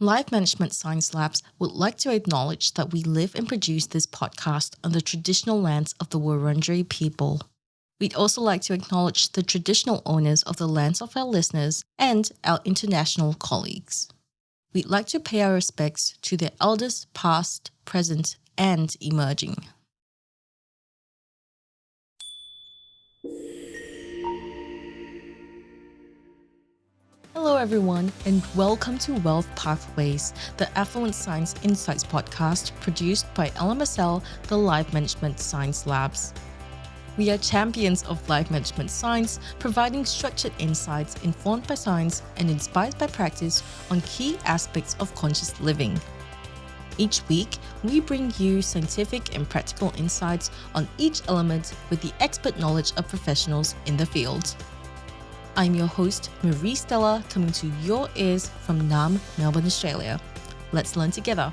Life Management Science Labs would like to acknowledge that we live and produce this podcast on the traditional lands of the Wurundjeri people. We'd also like to acknowledge the traditional owners of the lands of our listeners and our international colleagues. We'd like to pay our respects to their elders past, present, and emerging. Hello everyone, and welcome to Wealth Pathways, the Affluence Science Insights podcast produced by LMSL, the Life Management Science Labs. We are champions of life management science, providing structured insights informed by science and inspired by practice on key aspects of conscious living. Each week, we bring you scientific and practical insights on each element with the expert knowledge of professionals in the field. I'm your host, Marie Stella, coming to your ears from Naarm, Melbourne, Australia. Let's learn together.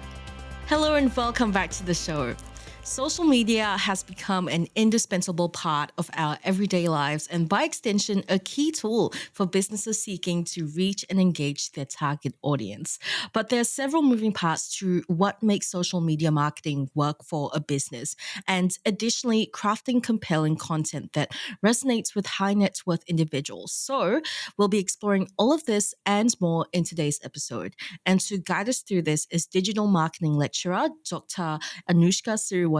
Hello and welcome back to the show. Social media has become an indispensable part of our everyday lives and by extension, a key tool for businesses seeking to reach and engage their target audience. But there are several moving parts to what makes social media marketing work for a business, and additionally, crafting compelling content that resonates with high net worth individuals. So we'll be exploring all of this and more in today's episode. And to guide us through this is digital marketing lecturer, Dr. Anushka Siriwardana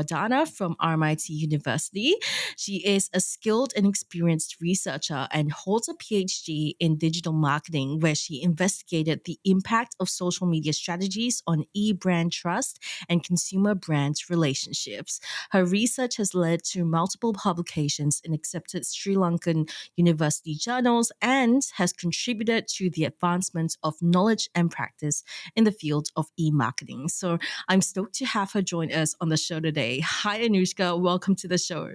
from RMIT University. She is a skilled and experienced researcher and holds a PhD in digital marketing, where she investigated the impact of social media strategies on e-brand trust and consumer brand relationships. Her research has led to multiple publications in accepted Sri Lankan university journals and has contributed to the advancement of knowledge and practice in the field of e-marketing. So I'm stoked to have her join us on the show today. Hi, Anushka. Welcome to the show.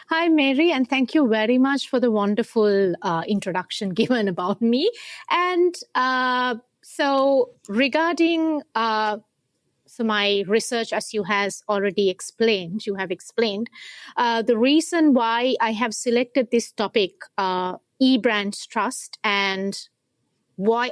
Hi, Mary, and thank you very much for the wonderful introduction given about me. And so regarding my research, as you have explained, the reason why I have selected this topic, e-brand trust, and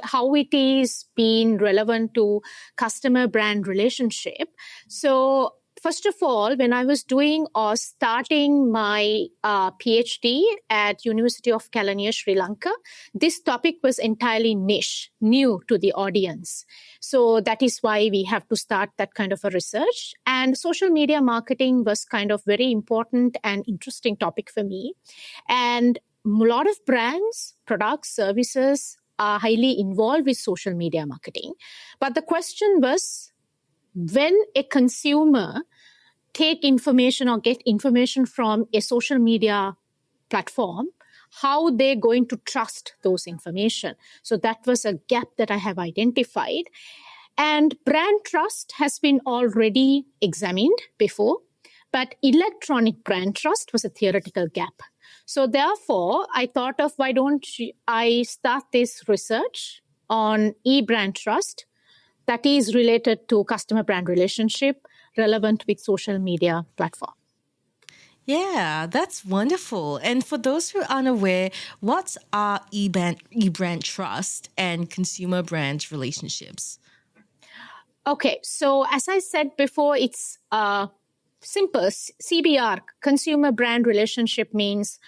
how it is being relevant to customer brand relationship. So first of all, when I was doing or starting my PhD at University of Kelaniya, Sri Lanka, this topic was entirely niche, new to the audience. So that is why we have to start that kind of a research. And social media marketing was kind of very important and interesting topic for me. And a lot of brands, products, services are highly involved with social media marketing. But the question was, when a consumer take information or get information from a social media platform, how they're going to trust those information. So that was a gap that I have identified. And brand trust has been already examined before, but electronic brand trust was a theoretical gap. So therefore, I thought of why don't I start this research on e-brand trust that is related to customer brand relationship relevant with social media platform. Yeah, that's wonderful. And for those who aren't aware, what are e-brand trust and consumer brand relationships? Okay, so as I said before, it's simple. CBR, consumer brand relationship, means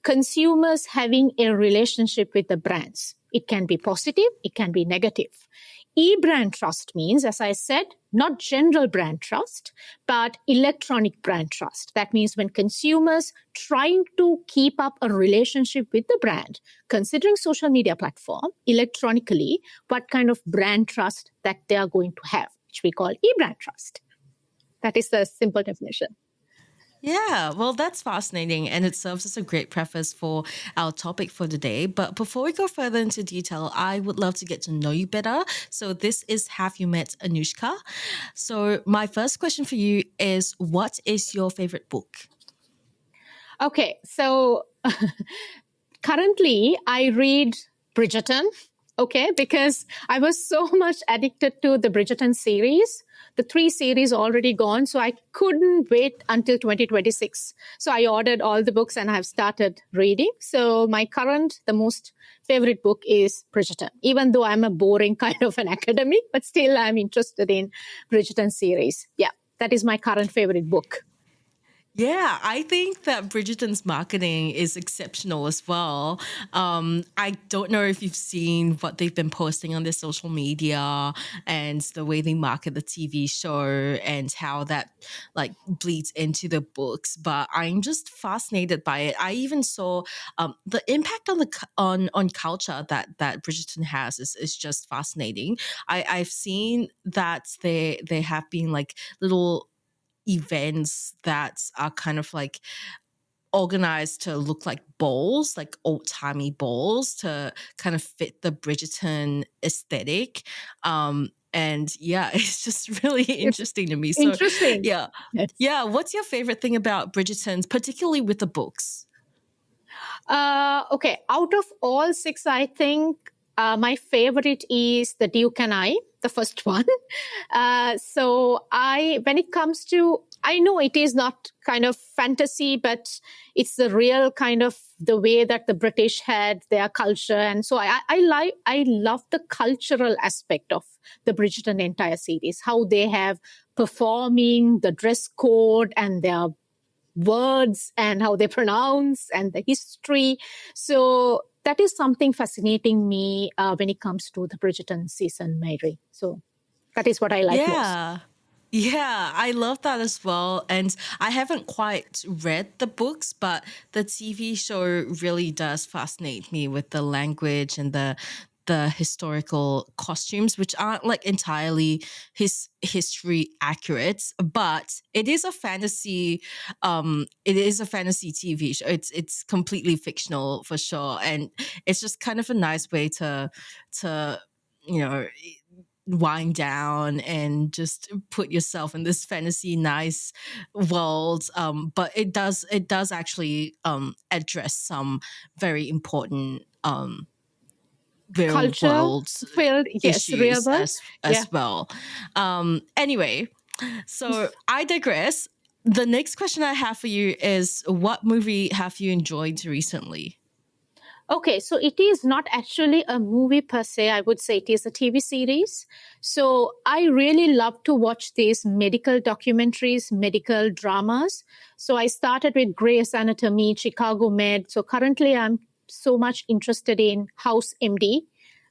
consumers having a relationship with the brands. It can be positive, it can be negative. E-brand trust means, as I said, not general brand trust, but electronic brand trust. That means when consumers trying to keep up a relationship with the brand, considering social media platform electronically, what kind of brand trust that they are going to have, which we call e-brand trust. That is the simple definition. Yeah, well, that's fascinating, and it serves as a great preface for our topic for today. But before we go further into detail, I would love to get to know you better. So this is Have You Met Anushka? So my first question for you is, what is your favorite book? Okay, so currently I read Bridgerton okay, because I was so much addicted to the Bridgerton series. The 3 series already gone, so I couldn't wait until 2026. So I ordered all the books and I've started reading. So my current, the most favorite book is Bridgerton, even though I'm a boring kind of an academic, but still I'm interested in Bridgerton series. Yeah, that is my current favorite book. Yeah, I think that Bridgerton's marketing is exceptional as well. I don't know if you've seen what they've been posting on their social media and the way they market the TV show and how that like bleeds into the books. But I'm just fascinated by it. I even saw the impact on on culture that Bridgerton has is just fascinating. I've seen that they have been like little events that are kind of like organized to look like balls, like old-timey balls to kind of fit the Bridgerton aesthetic. And yeah, it's just really It's interesting to me. So interesting. yeah. Yes. Yeah. What's your favorite thing about Bridgerton, particularly with the books? Okay, out of all 6, I think my favorite is The Duke and I, the first one. When it comes to, I know it is not kind of fantasy, but it's the real kind of the way that the British had their culture. And so I love the cultural aspect of the Bridgerton entire series, how they have performing, the dress code and their words and how they pronounce and the history. So that is something fascinating me when it comes to the Bridgerton season, Mary. So that is what I like most. Yeah. Yeah, I love that as well. And I haven't quite read the books, but the TV show really does fascinate me with the language and the historical costumes, which aren't like entirely history accurate, but it is a fantasy TV show. It's completely fictional for sure. And it's just kind of a nice way to you know wind down and just put yourself in this fantasy nice world, but it does actually address some very important real Culture world filled, yes, real issues world. Yeah. as well. Anyway, so I digress. The next question I have for you is, what movie have you enjoyed recently? Okay, so it is not actually a movie per se. I would say it is a TV series. So I really love to watch these medical documentaries, medical dramas. So I started with Grey's Anatomy, Chicago Med. So currently I'm so much interested in House MD.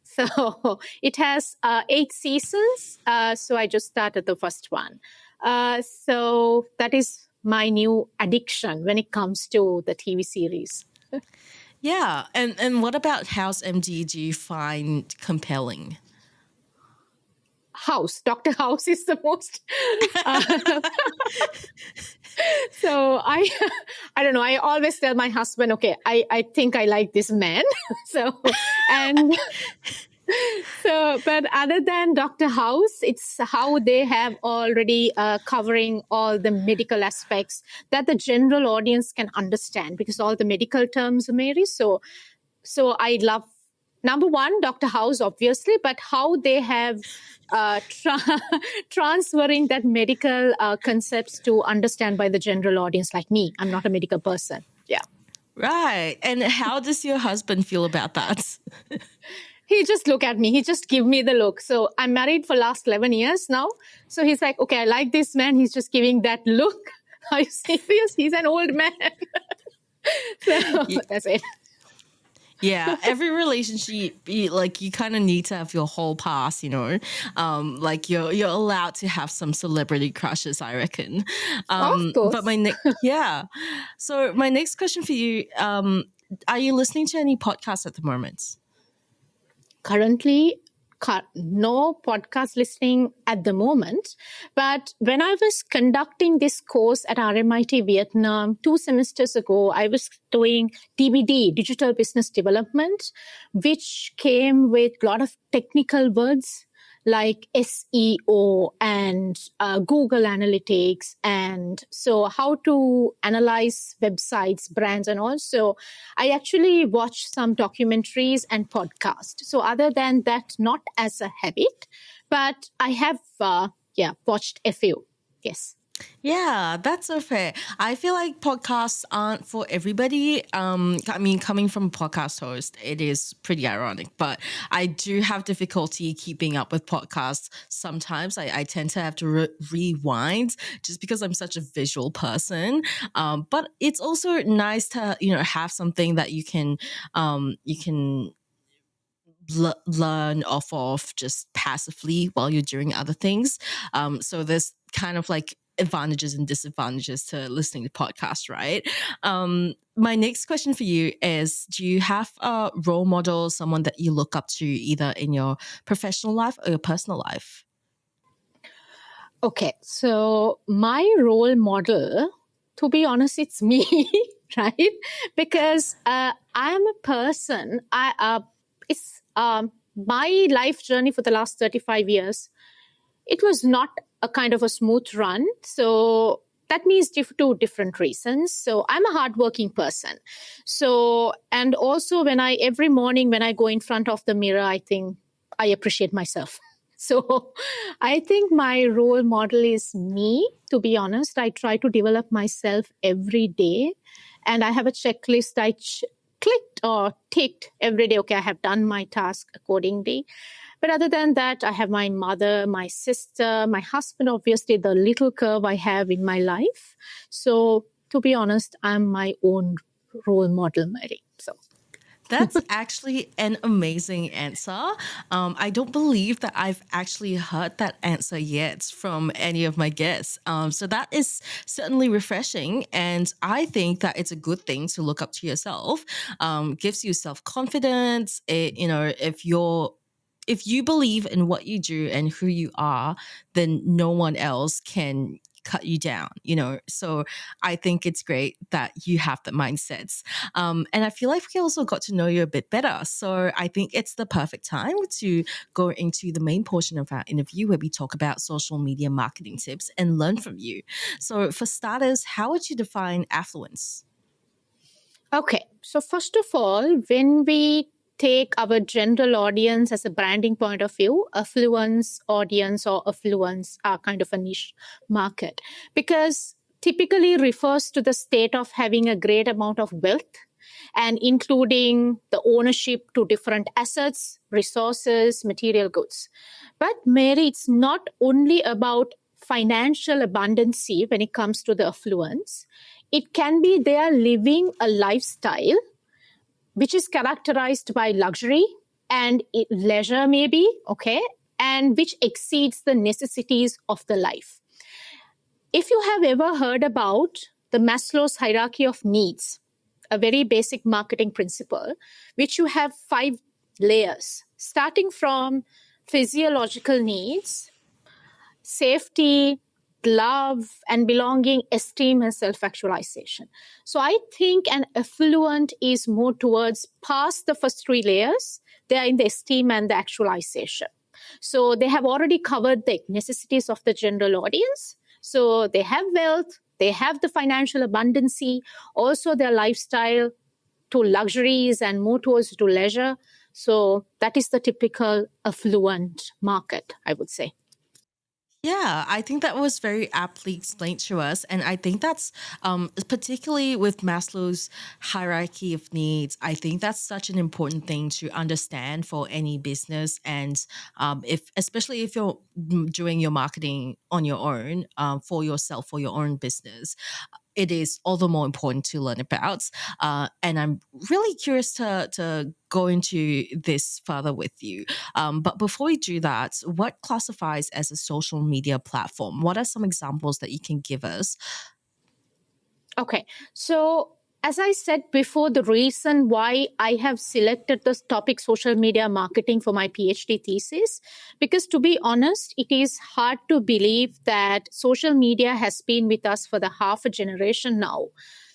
So it has 8 seasons. So I just started the first one. So that is my new addiction when it comes to the TV series. Yeah, and what about House MD do you find compelling? House. Dr. House is the most. So I don't know. I always tell my husband, okay, I think I like this man. And but other than Dr. House, it's how they have already covering all the medical aspects that the general audience can understand because all the medical terms, Mary. So I love number one, Dr. House, obviously, but how they have transferring that medical concepts to understand by the general audience like me. I'm not a medical person. Yeah. Right. And how does your husband feel about that? He just look at me. He just give me the look. So I'm married for last 11 years now. So he's like, okay, I like this man. He's just giving that look. Are you serious? He's an old man. So that's it. Yeah, every relationship, like you kind of need to have your whole pass, like you're allowed to have some celebrity crushes, I reckon. Of But course. yeah. So my next question for you, are you listening to any podcasts at the moment? Currently, no podcast listening at the moment. But when I was conducting this course at RMIT Vietnam 2 semesters ago, I was doing DBD, Digital Business Development, which came with a lot of technical words like SEO and Google Analytics, and so how to analyze websites, brands, and all. So I actually watch some documentaries and podcasts. So other than that, not as a habit, but I have watched a few. Yes. Yeah, that's so fair. I feel like podcasts aren't for everybody. I mean, coming from a podcast host, it is pretty ironic, but I do have difficulty keeping up with podcasts. Sometimes I tend to have to rewind just because I'm such a visual person. But it's also nice to, have something that you can learn off of just passively while you're doing other things. So there's kind of like advantages and disadvantages to listening to podcasts, right? My next question for you is, do you have a role model, someone that you look up to either in your professional life or your personal life? Okay, so my role model, to be honest, it's me, right? Because I am a person. It's my life journey for the last 35 years. It was not a kind of a smooth run. So that means two different reasons. So I'm a hardworking person. So, and also every morning when I go in front of the mirror, I think I appreciate myself. So I think my role model is me, to be honest. I try to develop myself every day. And I have a checklist clicked or ticked every day. Okay, I have done my task accordingly. But other than that, I have my mother, my sister, my husband, obviously, the little curve I have in my life. So to be honest, I'm my own role model, Mary. So That's actually an amazing answer. I don't believe that I've actually heard that answer yet from any of my guests. So that is certainly refreshing. And I think that it's a good thing to look up to yourself. Gives you self confidence. If you believe in what you do and who you are, then no one else can cut you down, So I think it's great that you have the mindsets. And I feel like we also got to know you a bit better. So I think it's the perfect time to go into the main portion of our interview where we talk about social media marketing tips and learn from you. So for starters, how would you define affluence? okay. So first of all, when we take our general audience as a branding point of view, affluence audience or affluence are kind of a niche market because typically refers to the state of having a great amount of wealth and including the ownership to different assets, resources, material goods. But Mary, it's not only about financial abundancy when it comes to the affluence. It can be they are living a lifestyle which is characterized by luxury and leisure, maybe, okay, and which exceeds the necessities of the life. If you have ever heard about the Maslow's hierarchy of needs, a very basic marketing principle, which you have 5 layers, starting from physiological needs, safety, love, and belonging, esteem, and self actualization. So I think an affluent is more towards past the first 3 layers. They are in the esteem and the actualization. So they have already covered the necessities of the general audience. So they have wealth, they have the financial abundancy, also their lifestyle to luxuries and more towards to leisure. So that is the typical affluent market, I would say. Yeah, I think that was very aptly explained to us. And I think that's particularly with Maslow's hierarchy of needs, I think that's such an important thing to understand for any business. And especially if you're doing your marketing on your own, for yourself, for your own business, it is all the more important to learn about. And I'm really curious to go into this further with you. But before we do that, what classifies as a social media platform? What are some examples that you can give us? Okay. So, as I said before, the reason why I have selected this topic, social media marketing, for my PhD thesis, because to be honest, it is hard to believe that social media has been with us for the half a generation now.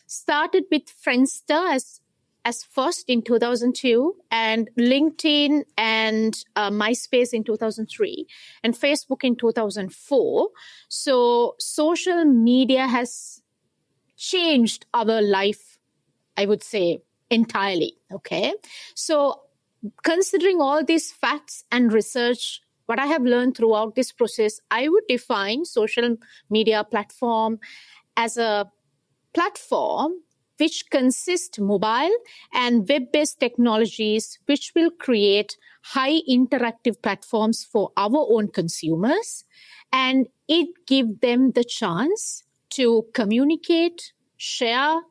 Started with Friendster as as first in 2002, and LinkedIn and MySpace in 2003, and Facebook in 2004. So social media has changed our life, I would say, entirely. Okay. So considering all these facts and research, what I have learned throughout this process, I would define social media platform as a platform which consists mobile and web-based technologies which will create high interactive platforms for our own consumers, and it give them the chance to communicate, share,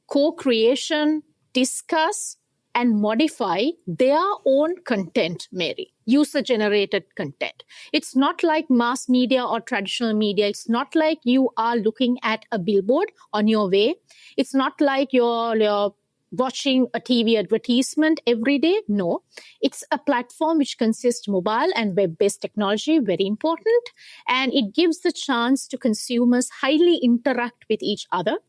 co-creation, discuss, and modify their own content, Mary, user generated content. It's not like mass media or traditional media. It's not like you are looking at a billboard on your way. It's not like you're watching a TV advertisement every day. No, it's a platform which consists mobile and web-based technology, very important. And it gives the chance to consumers highly interact with each other.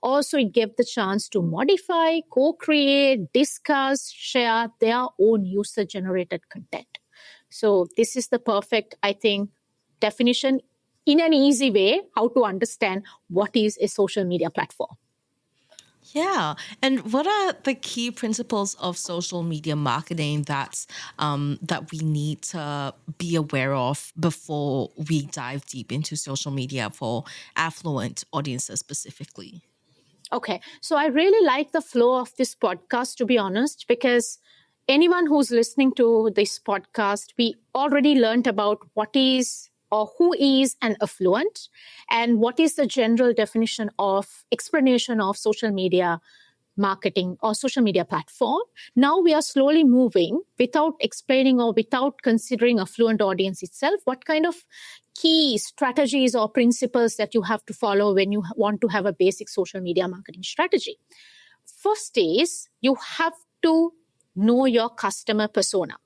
Also, it gave the chance to modify, co-create, discuss, share their own user-generated content. So this is the perfect, I think, definition in an easy way how to understand what is a social media platform. Yeah. And what are the key principles of social media marketing that we need to be aware of before we dive deep into social media for affluent audiences specifically? Okay. So I really like the flow of this podcast, to be honest, because anyone who's listening to this podcast, we already learned about what is or who is an affluent and what is the general definition of explanation of social media marketing or social media platform. Now we are slowly moving without explaining or without considering affluent audience itself, what kind of key strategies or principles that you have to follow when you want to have a basic social media marketing strategy. First is you have to know your customer persona.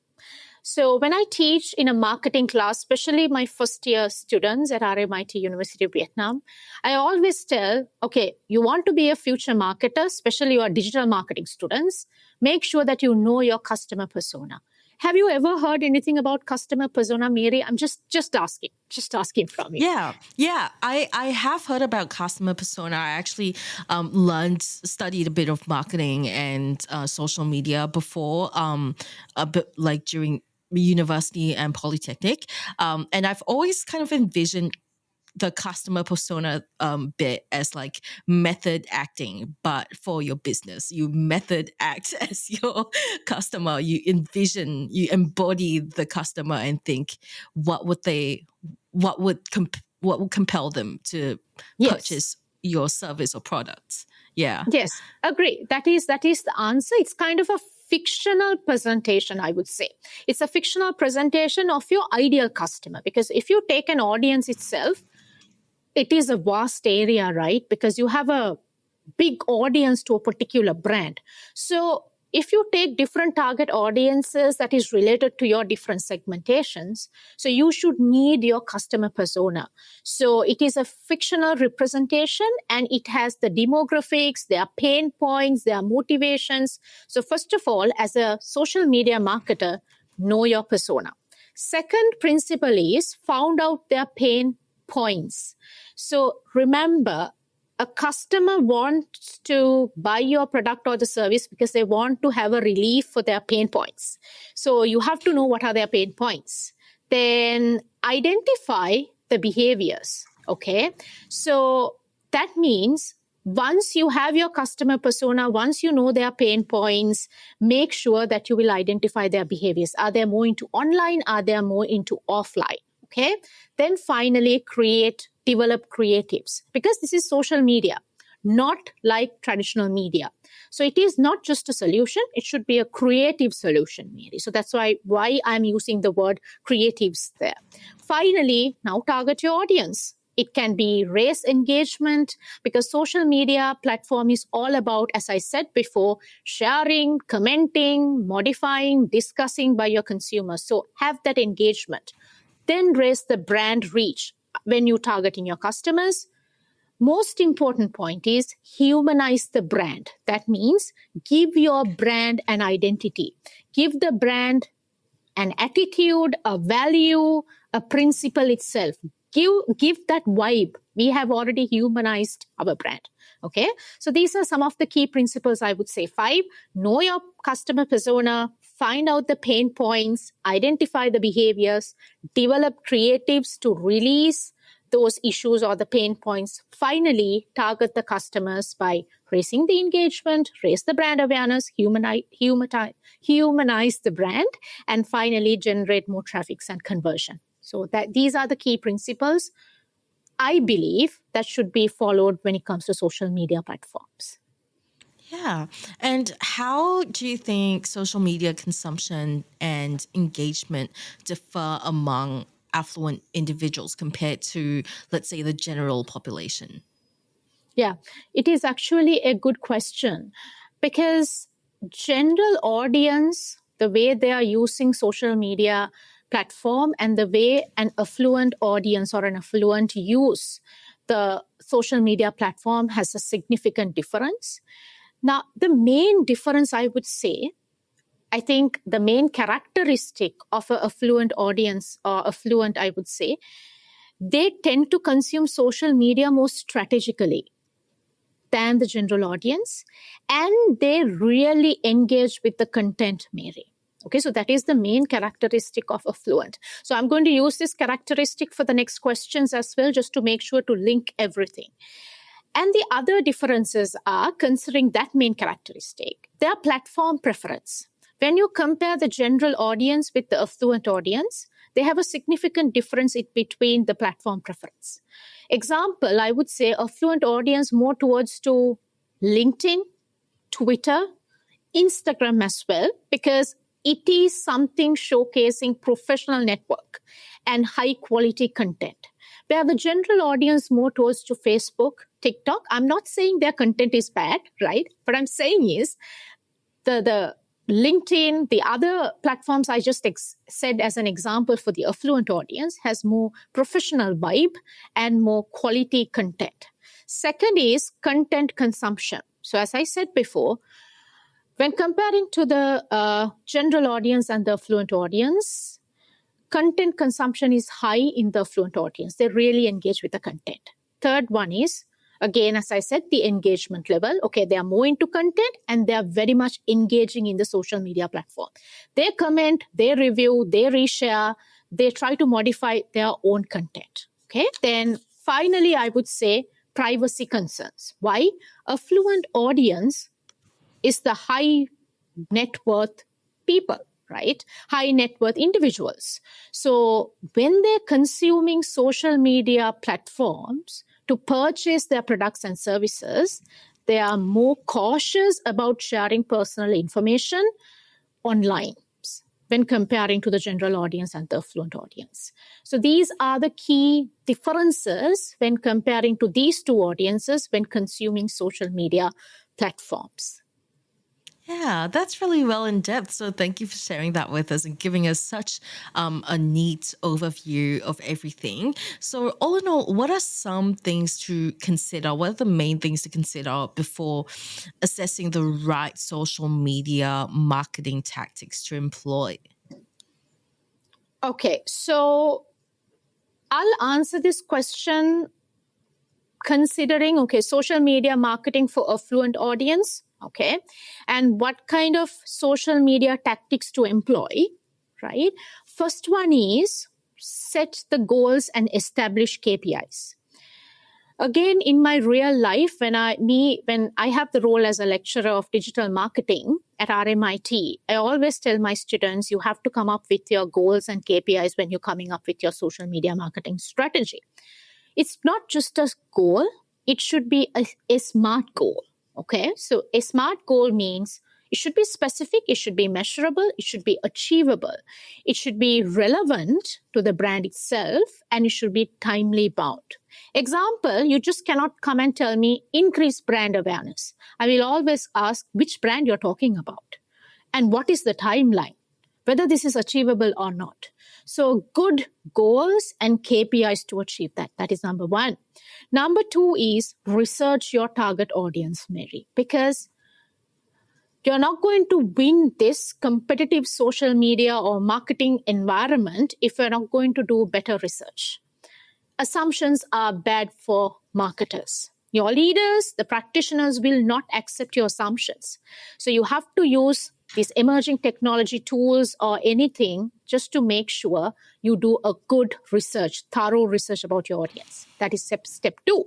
So when I teach in a marketing class, especially my first year students at RMIT University of Vietnam, I always tell, okay, you want to be a future marketer, especially your digital marketing students, make sure that you know your customer persona. Have you ever heard anything about customer persona, Mary? I'm just asking from you. Yeah. I have heard about customer persona. I actually studied a bit of marketing and social media before, a bit like during university and polytechnic. And I've always kind of envisioned the customer persona bit as like method acting, but for your business. You method act as your customer. You envision, you embody the customer and think what would compel them to purchase your service or product. Yeah. Yes, agree. That is the answer. It's kind of a fictional presentation, I would say. It's a fictional presentation of your ideal customer, because if you take an audience itself, it is a vast area, right? Because you have a big audience to a particular brand. So if you take different target audiences that is related to your different segmentations, so you should need your customer persona. So it is a fictional representation and it has the demographics, their pain points, their motivations. So first of all, as a social media marketer, know your persona. Second principle is found out their pain points. So remember, a customer wants to buy your product or the service because they want to have a relief for their pain points. So you have to know what are their pain points. Then identify the behaviors. Okay. So that means once you have your customer persona, once you know their pain points, make sure that you will identify their behaviors. Are they more into online? Are they more into offline? Okay. Then finally, develop creatives, because this is social media, not like traditional media. So it is not just a solution. It should be a creative solution, Mary. So that's why I'm using the word creatives there. Finally, now target your audience. It can be race engagement, because social media platform is all about, as I said before, sharing, commenting, modifying, discussing by your consumers. So have that engagement. Then raise the brand reach when you're targeting your customers. most important point is humanize the brand. That means give your brand an identity, give the brand an attitude, a value, a principle itself. Give that vibe. We have already humanized our brand. Okay. So these are some of the key principles I would say. 5, know your customer persona, find out the pain points, identify the behaviors, develop creatives to release those issues or the pain points. Finally, target the customers by raising the engagement, raise the brand awareness, humanize the brand, and finally generate more traffic and conversion. So that these are the key principles I believe that should be followed when it comes to social media platforms. Yeah. And how do you think social media consumption and engagement differ among affluent individuals compared to, let's say, the general population? Yeah, it is actually a good question because general audience, the way they are using social media platform and the way an affluent audience or an affluent use the social media platform has a significant difference. Now, the main difference I would say, I think the main characteristic of an affluent audience or affluent, I would say, they tend to consume social media more strategically than the general audience, and they really engage with the content, Mary. Okay, so that is the main characteristic of affluent. So I'm going to use this characteristic for the next questions as well, just to make sure to link everything. And the other differences are, considering that main characteristic, their platform preference. When you compare the general audience with the affluent audience, they have a significant difference between the platform preference. Example, I would say affluent audience more towards to LinkedIn, Twitter, Instagram as well, because it is something showcasing professional network and high quality content. Where the general audience more towards to Facebook, TikTok. I'm not saying their content is bad, right? What I'm saying is the LinkedIn, the other platforms I just said as an example for the affluent audience has more professional vibe and more quality content. Second is content consumption. So as I said before, when comparing to the general audience and the affluent audience, content consumption is high in the affluent audience. They really engage with the content. Third one is, again, as I said, the engagement level. Okay, they are more into content and they are very much engaging in the social media platform. They comment, they review, they reshare, they try to modify their own content. Okay, then finally, I would say privacy concerns. Why? Affluent audience is the high net worth people, right? High net worth individuals. So when they're consuming social media platforms to purchase their products and services, they are more cautious about sharing personal information online when comparing to the general audience and the affluent audience. So these are the key differences when comparing to these two audiences when consuming social media platforms. Yeah, that's really well in depth. So thank you for sharing that with us and giving us such a neat overview of everything. So all in all, what are some things to consider? What are the main things to consider before assessing the right social media marketing tactics to employ? Okay, so I'll answer this question considering, okay, social media marketing for affluent audience, okay, and what kind of social media tactics to employ, right? First one is set the goals and establish KPIs. Again, in my real life, when I have the role as a lecturer of digital marketing at RMIT, I always tell my students, you have to come up with your goals and KPIs when you're coming up with your social media marketing strategy. It's not just a goal, it should be a SMART goal. Okay, so a SMART goal means it should be specific, it should be measurable, it should be achievable, it should be relevant to the brand itself, and it should be timely bound. Example, you just cannot come and tell me increase brand awareness. I will always ask which brand you're talking about and what is the timeline. whether this is achievable or not. So good goals and KPIs to achieve that. That is number one. Number two is research your target audience, Mary, because you're not going to win this competitive social media or marketing environment if you're not going to do better research. Assumptions are bad for marketers. Your leaders, the practitioners, will not accept your assumptions. So you have to use these emerging technology tools or anything just to make sure you do a good research, thorough research about your audience. That is step two.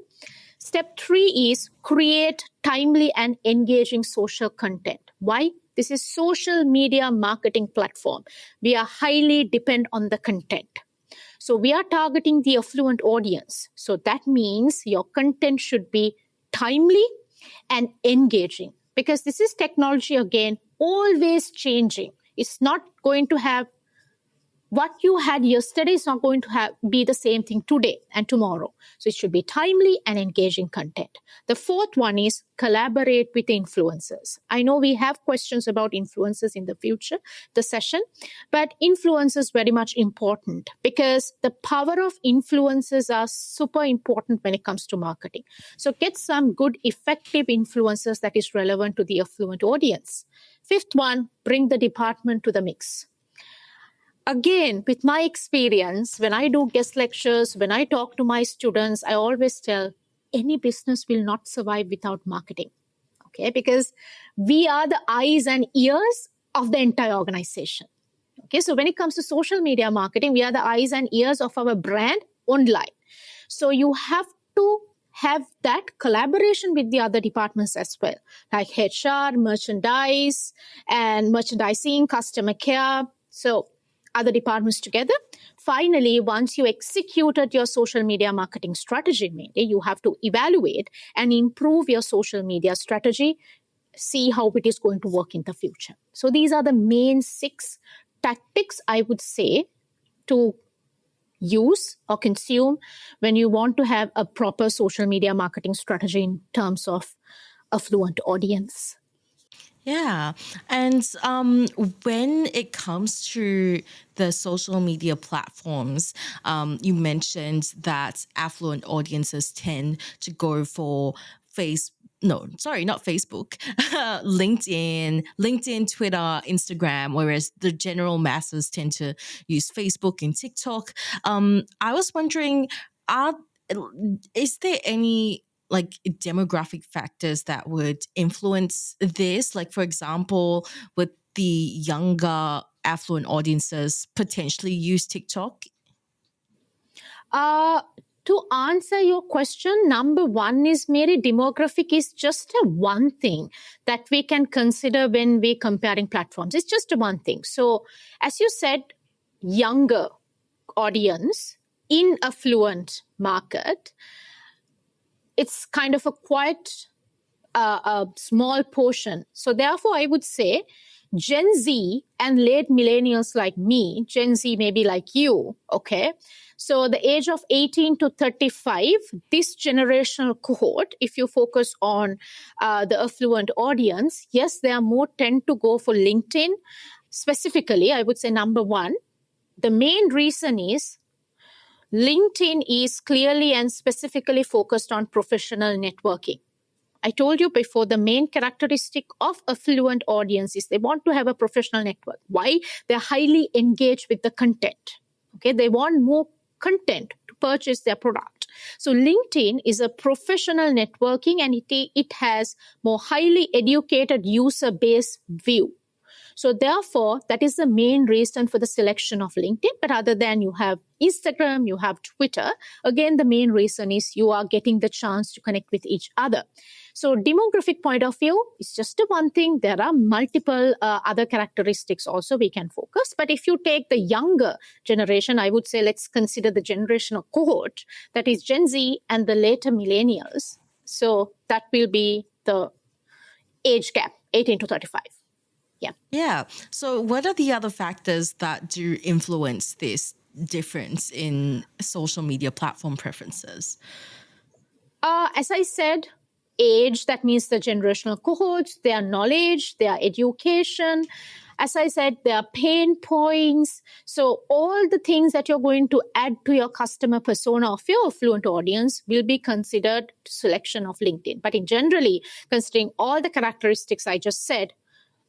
Step three is create timely and engaging social content. Why? This is social media marketing platform. We are highly dependent on the content. So we are targeting the affluent audience. So that means your content should be timely and engaging, because this is technology, again, always changing. It's not going to have what you had yesterday is not going to be the same thing today and tomorrow. So it should be timely and engaging content. The fourth one is collaborate with influencers. I know we have questions about influencers in the future, the session, but influencers very much important because the power of influencers are super important when it comes to marketing. So get some good, effective influencers that is relevant to the affluent audience. Fifth one, bring the department to the mix. Again, with my experience, when I do guest lectures, when I talk to my students, I always tell any business will not survive without marketing. Okay, because we are the eyes and ears of the entire organization. Okay, so when it comes to social media marketing, we are the eyes and ears of our brand online. So you have to have that collaboration with the other departments as well, like HR, merchandise, and merchandising, customer care. So other departments together. Finally, once you executed your social media marketing strategy, you have to evaluate and improve your social media strategy, see how it is going to work in the future. So these are the main 6 tactics I would say to use or consume when you want to have a proper social media marketing strategy in terms of affluent audience. Yeah. And when it comes to the social media platforms, you mentioned that affluent audiences tend to go for not Facebook, LinkedIn, Twitter, Instagram, whereas the general masses tend to use Facebook and TikTok. I was wondering, is there any like demographic factors that would influence this? Like, for example, would the younger affluent audiences potentially use TikTok? To answer your question, number one is Mary, demographic is just a one thing that we can consider when we're comparing platforms. It's just a one thing. So as you said, younger audience in affluent market, it's kind of a quite a small portion. So therefore, I would say Gen Z and late millennials like me, Gen Z maybe like you, okay? So the age of 18 to 35, this generational cohort, if you focus on the affluent audience, yes, they are more tend to go for LinkedIn. Specifically, I would say number one, the main reason is LinkedIn is clearly and specifically focused on professional networking. I told you before, the main characteristic of affluent audience is they want to have a professional network. Why? They're highly engaged with the content. Okay, they want more content to purchase their product. So LinkedIn is a professional networking, and it has more highly educated user base view. So therefore, that is the main reason for the selection of LinkedIn. But other than you have Instagram, you have Twitter, again, the main reason is you are getting the chance to connect with each other. So demographic point of view is just a one thing. There are multiple other characteristics also we can focus. But if you take the younger generation, I would say let's consider the generational cohort, that is Gen Z and the later millennials. So that will be the age gap, 18 to 35. Yeah. Yeah. So what are the other factors that do influence this difference in social media platform preferences? As I said, age, that means the generational cohorts, their knowledge, their education, As I said, there are pain points. So all the things that you're going to add to your customer persona of your affluent audience will be considered selection of LinkedIn. But in generally, considering all the characteristics I just said,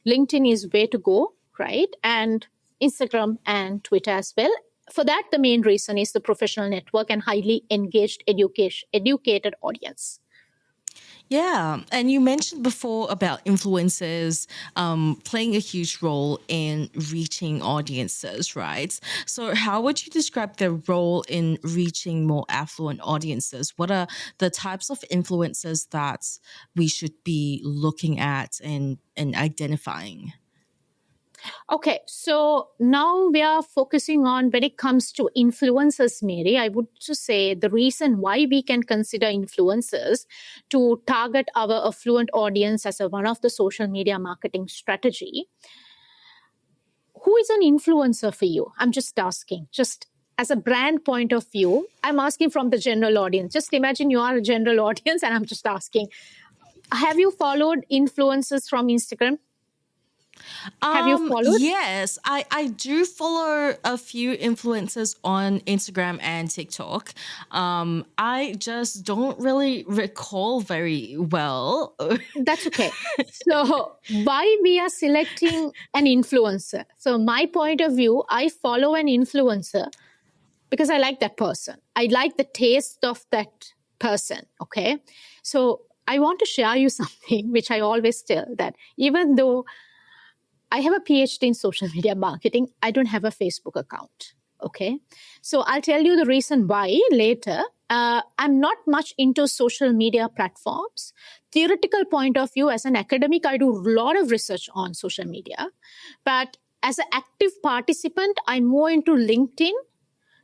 LinkedIn is way to go, right? And Instagram and Twitter as well. For that, the main reason is the professional network and highly engaged educated audience. Yeah, and you mentioned before about influencers playing a huge role in reaching audiences, right? So, how would you describe their role in reaching more affluent audiences? What are the types of influencers that we should be looking at and identifying? Okay, so now we are focusing on when it comes to influencers, Mary. I would just say the reason why we can consider influencers to target our affluent audience as one of the social media marketing strategy. Who is an influencer for you? I'm just asking, just as a brand point of view, I'm asking from the general audience. Just imagine you are a general audience, and I'm just asking, have you followed influencers from Instagram? Have you followed? Yes, I do follow a few influencers on Instagram and TikTok. I just don't really recall very well. That's okay. So, why we are selecting an influencer? So, my point of view, I follow an influencer because I like that person. I like the taste of that person. Okay. So, I want to share you something which I always tell, that even though I have a PhD in social media marketing, I don't have a Facebook account. Okay. So I'll tell you the reason why later. I'm not much into social media platforms. Theoretical point of view, as an academic, I do a lot of research on social media. But as an active participant, I'm more into LinkedIn,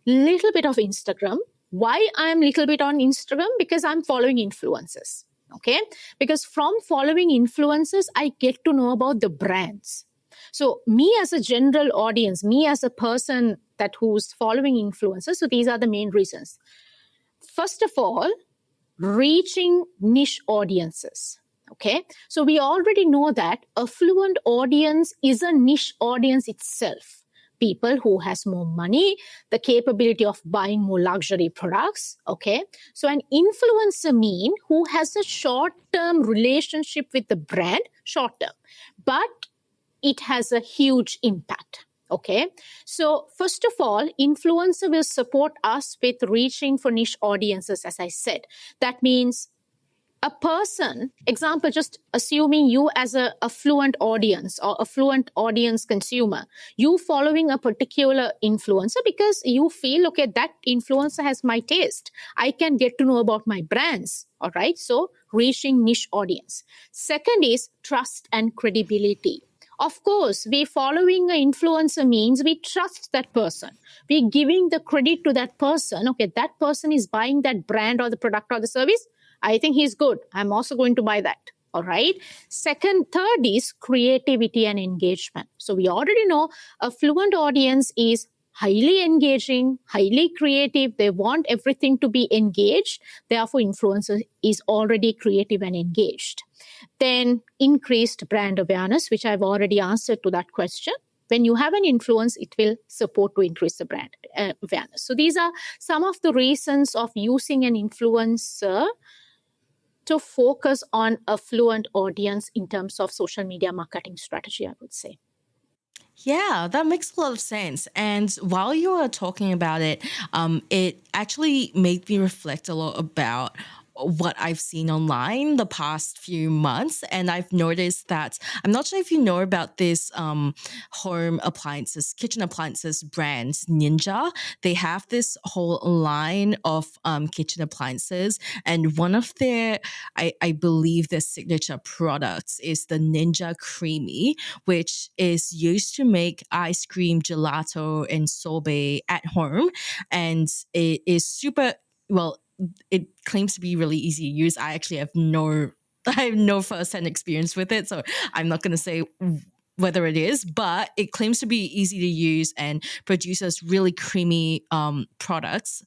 little bit of Instagram. Why I'm little bit on Instagram? Because I'm following influencers. Okay. Because from following influencers, I get to know about the brands. So me as a general audience, me as a person that who's following influencers, so these are the main reasons. First of all, reaching niche audiences. Okay, so we already know that affluent audience is a niche audience itself. People who has more money, the capability of buying more luxury products. Okay, so an influencer mean who has a short-term relationship with the brand, short-term, but it has a huge impact. Okay, so first of all, influencer will support us with reaching for niche audiences, as I said. That means a person, example, just assuming you as a affluent audience or affluent audience consumer, you following a particular influencer because you feel, okay, that influencer has my taste. I can get to know about my brands. All right. So reaching niche audience. Second is trust and credibility. Of course, we following an influencer means we trust that person. We giving the credit to that person. Okay, that person is buying that brand or the product or the service. I think he's good. I'm also going to buy that. All right. Third is creativity and engagement. So we already know a fluent audience is highly engaging, highly creative. They want everything to be engaged. Therefore, influencer is already creative and engaged. Then increased brand awareness, which I've already answered to that question. When you have an influence, it will support to increase the brand awareness. So these are some of the reasons of using an influencer to focus on a fluent audience in terms of social media marketing strategy, I would say. Yeah, that makes a lot of sense. And while you were talking about it, it actually made me reflect a lot about what I've seen online the past few months. And I've noticed that I'm not sure if you know about this home appliances, kitchen appliances brand, Ninja. They have this whole line of kitchen appliances. And one of their, I believe, their signature products is the Ninja Creamy, which is used to make ice cream, gelato, and sorbet at home. And it is super, well, it claims to be really easy to use. I actually have no I have no first-hand experience with it, so I'm not going to say whether it is, but it claims to be easy to use and produces really creamy products,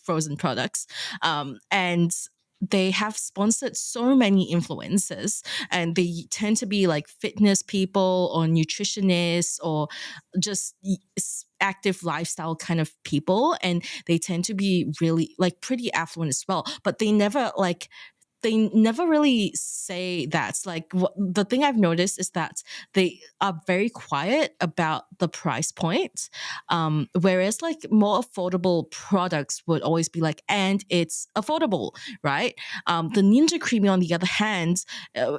frozen products. And they have sponsored so many influencers, and they tend to be like fitness people or nutritionists or just active lifestyle kind of people, and they tend to be really like pretty affluent as well, but they never really say that. Like the thing I've noticed is that they are very quiet about the price point, whereas like more affordable products would always be like, and it's affordable, right? The Ninja Creamy, on the other hand,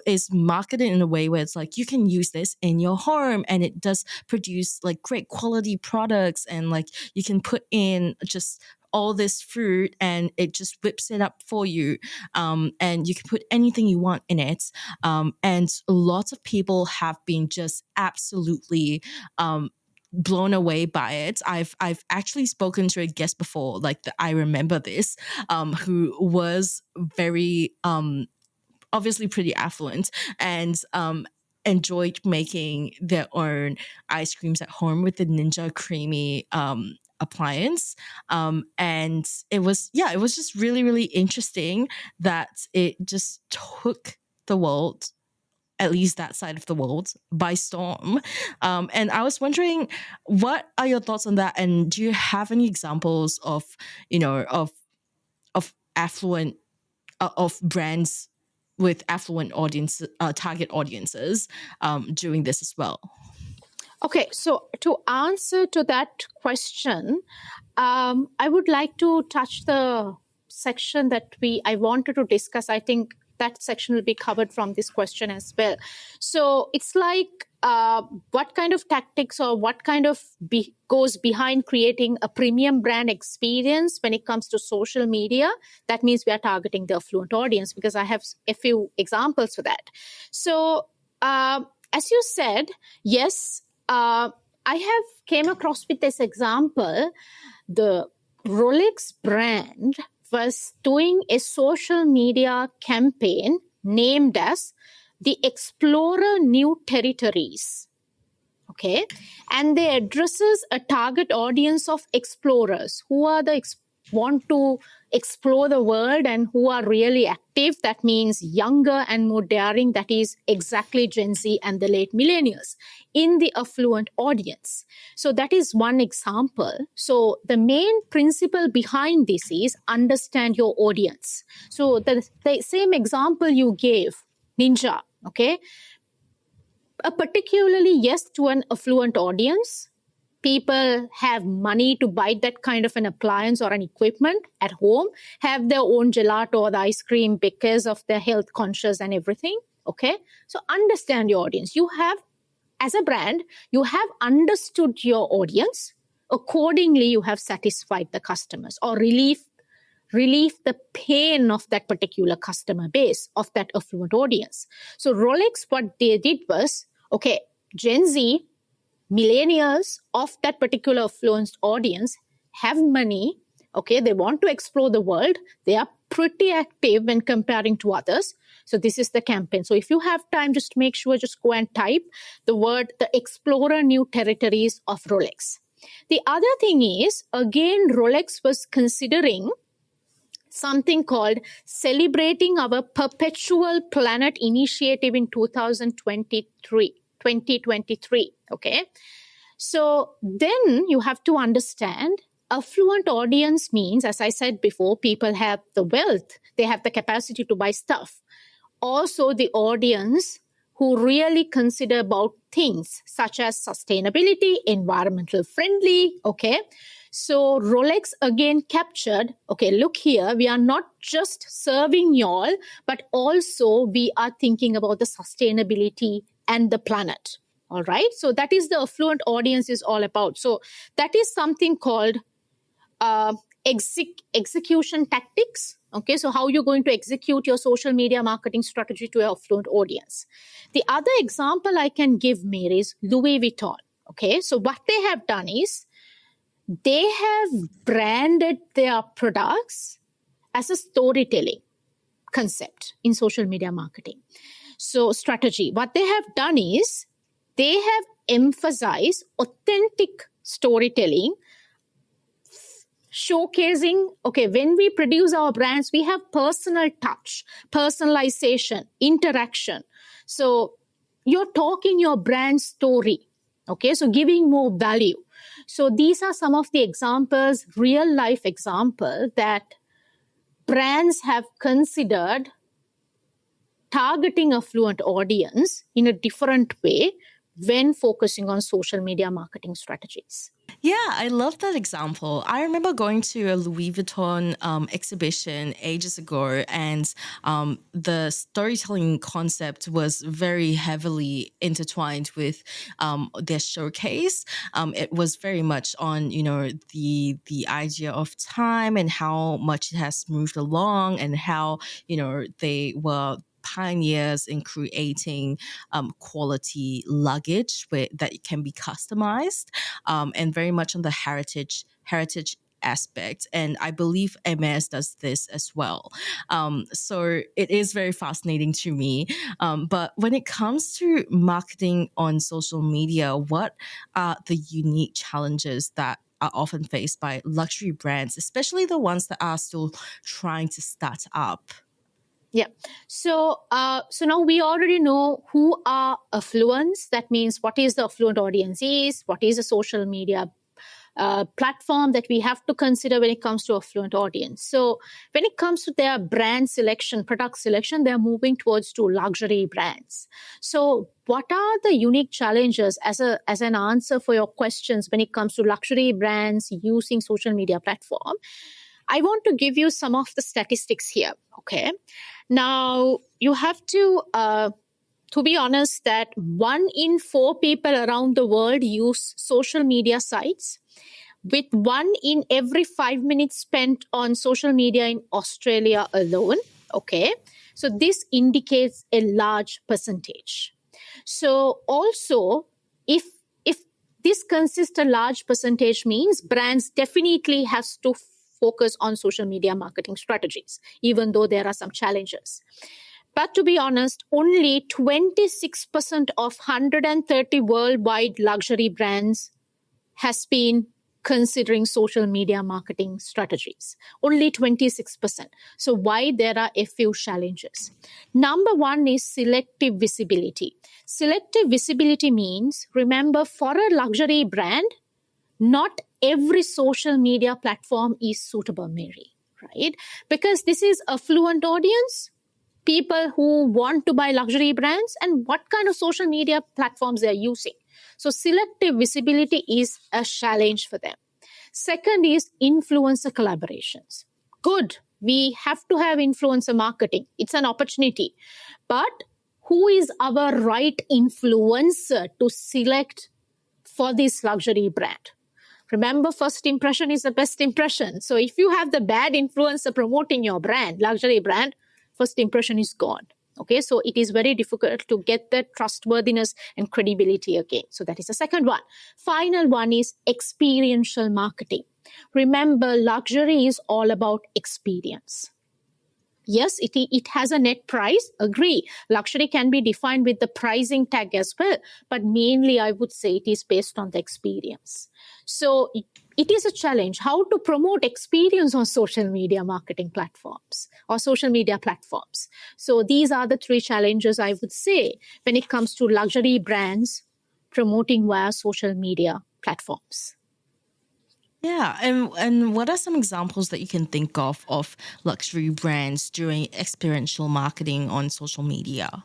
is marketed in a way where it's like you can use this in your home, and it does produce like great quality products, and like you can put in just all this fruit and it just whips it up for you, and you can put anything you want in it, and lots of people have been just absolutely blown away by it. I've actually spoken to a guest before, like I remember this, who was very obviously pretty affluent, and enjoyed making their own ice creams at home with the Ninja Creamy appliance. And it was just really, really interesting that it just took the world, at least that side of the world, by storm. And I was wondering, what are your thoughts on that? And do you have any examples of, of affluent, of brands with affluent audience, target audiences, doing this as well? Okay, so to answer to that question, I would like to touch the section that I wanted to discuss. I think that section will be covered from this question as well. So it's like what kind of tactics or what kind of goes behind creating a premium brand experience when it comes to social media. That means we are targeting the affluent audience, because I have a few examples for that. So as you said, yes, I have came across with this example. The Rolex brand was doing a social media campaign named as the Explorer New Territories. Okay. And they addresses a target audience of explorers who are want to explore the world and who are really active. That means younger and more daring. That is exactly Gen Z and the late millennials in the affluent audience. So that is one example. So the main principle behind this is understand your audience. So the same example you gave, Ninja, okay? Particularly, yes, to an affluent audience. People have money to buy that kind of an appliance or an equipment at home, have their own gelato or the ice cream because of their health conscious and everything. Okay. So understand your audience. You have, as a brand, you have understood your audience. Accordingly, you have satisfied the customers or relief the pain of that particular customer base, of that affluent audience. So Rolex, what they did was, okay, Gen Z, millennials of that particular affluent audience have money. Okay, they want to explore the world. They are pretty active when comparing to others. So this is the campaign. So if you have time, just make sure, just go and type the word, the Explorer New Territories of Rolex. The other thing is, again, Rolex was considering something called Celebrating Our Perpetual Planet Initiative in 2023. Okay. So then you have to understand, affluent audience means, as I said before, people have the wealth, they have the capacity to buy stuff. Also the audience who really consider about things such as sustainability, environmental friendly. Okay. So Rolex again captured, okay, look here, we are not just serving y'all, but also we are thinking about the sustainability and the planet. All right. So that is the affluent audience is all about. So that is something called execution tactics. Okay. So how you're going to execute your social media marketing strategy to your affluent audience. The other example I can give, Mary, is Louis Vuitton. Okay. So what they have done is, they have branded their products as a storytelling concept in social media marketing. So strategy, what they have done is, they have emphasized authentic storytelling showcasing, okay, when we produce our brands, we have personal touch, personalization, interaction. So you're talking your brand story, okay, so giving more value. So these are some of the examples, real life example, that brands have considered targeting affluent audience in a different way when focusing on social media marketing strategies. Yeah, I love that example. I remember going to a Louis Vuitton exhibition ages ago, and the storytelling concept was very heavily intertwined with their showcase. It was very much on, the idea of time and how much it has moved along, and how they were pioneers in creating quality luggage that can be customized, and very much on the heritage aspect. And I believe MS does this as well. So it is very fascinating to me. But when it comes to marketing on social media, what are the unique challenges that are often faced by luxury brands, especially the ones that are still trying to start up? Yeah. So now we already know who are affluents. That means what is the affluent audience is, what is the social media platform that we have to consider when it comes to affluent audience. So when it comes to their brand selection, product selection, they're moving towards to luxury brands. So what are the unique challenges as an answer for your questions when it comes to luxury brands using social media platform? I want to give you some of the statistics here. Okay. Now, you have to be honest, that 1 in 4 people around the world use social media sites, with 1 in every 5 minutes spent on social media in Australia alone. Okay. So this indicates a large percentage. So also, if if this consists a large percentage, means brands definitely has to focus on social media marketing strategies, even though there are some challenges. But to be honest, only 26% of 130 worldwide luxury brands has been considering social media marketing strategies. Only 26%. So why there are a few challenges? Number one is selective visibility. Selective visibility means, remember, for a luxury brand, not every social media platform is suitable, Mary, right? Because this is affluent audience, people who want to buy luxury brands, and what kind of social media platforms they're using. So selective visibility is a challenge for them. Second is influencer collaborations. Good. We have to have influencer marketing. It's an opportunity. But who is our right influencer to select for this luxury brand? Remember, first impression is the best impression. So if you have the bad influencer promoting your brand, luxury brand, first impression is gone. Okay, so it is very difficult to get that trustworthiness and credibility again. So that is the second one. Final one is experiential marketing. Remember, luxury is all about experience. Yes, it has a net price. Agree. Luxury can be defined with the pricing tag as well. But mainly, I would say it is based on the experience. So it is a challenge how to promote experience on social media marketing platforms or social media platforms. So these are the 3 challenges I would say when it comes to luxury brands promoting via social media platforms. Yeah, and what are some examples that you can think of luxury brands doing experiential marketing on social media?